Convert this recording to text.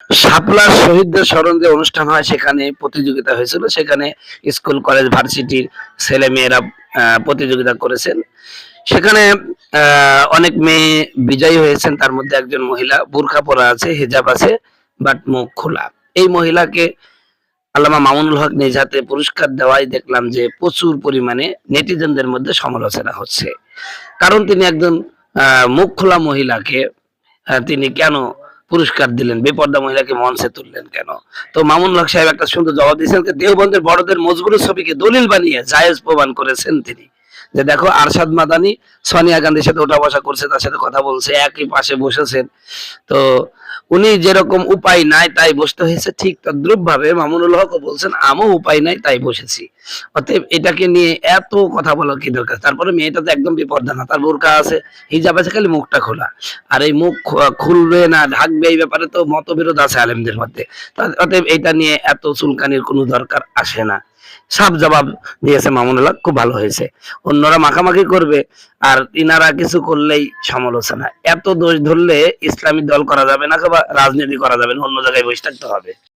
শাপলার শহীদদের স্মরণ যে অনুষ্ঠান হয় সেখানে প্রতিযোগিতা হয়েছিল। সেখানে স্কুল, কলেজ, ভার্সিটির ছেলেমেয়েরা প্রতিযোগিতা করেছেন। সেখানে অনেক মেয়ে বিজয়ী হয়েছেন। তার মধ্যে একজন মহিলা বুরকা পরা আছে, হিজাব আছে, বাট মুখ খোলা। এই মহিলাকে আল্লামা মামুনুল হক নিজ হাতে পুরস্কার দেওয়ায় দেখলাম যে প্রচুর পরিমাণে নেটিজেনদের মধ্যে সমালোচনা হচ্ছে। কারণ তিনি একজন মুখ খোলা মহিলাকে তিনি কেন পুরস্কার দিলেন, বেপর্দা মহিলাকে মঞ্চে তুললেন কেন? তো মামুনুল হক সাহেব একটা সুন্দর জবাব দিয়েছেন যে দেওবন্দের বড়দের মজবুরের ছবিকে দলিল বানিয়ে জায়েজ প্রমাণ করেছেন তিনি। যে দেখো আরশাদ মাদানি সোনিয়া গান্ধীর সাথে ওঠা বসা করছে, তার সাথে কথা বলছে, একই পাশে বসেছেন। তো উনি যেরকম উপায় নাই তাই বসতে হয়েছে, ঠিক তদ্রুপ ভাবে মামুনুল হকও বলছেন আমও উপায় নাই তাই বসেছি। অতএব এটাকে নিয়ে এত কথা বলার কি দরকার? তারপরে মেয়েটা তো একদম বিপর্দা না, তার বোরকা আছে, হিজাব আছে, খালি মুখটা খোলা। আর এই মুখ খুলবে না ঢাকবে এই ব্যাপারে তো মতবিরোধ আছে আলেমদের মধ্যে। অতএব এটা নিয়ে এত চুলকানির কোনো দরকার আসে না। সাফ জবাব দিয়েছে মামুনুল হক, খুব ভালো হয়েছে। অন্যরা মাখামাখি করবে আর ইনারা কিছু করলেই সমালোচনা। এত দোষ ধরলে ইসলামী দল করা যাবে না বা রাজনীতি করা যাবে না, অন্য জায়গায় বসে থাকতে হবে।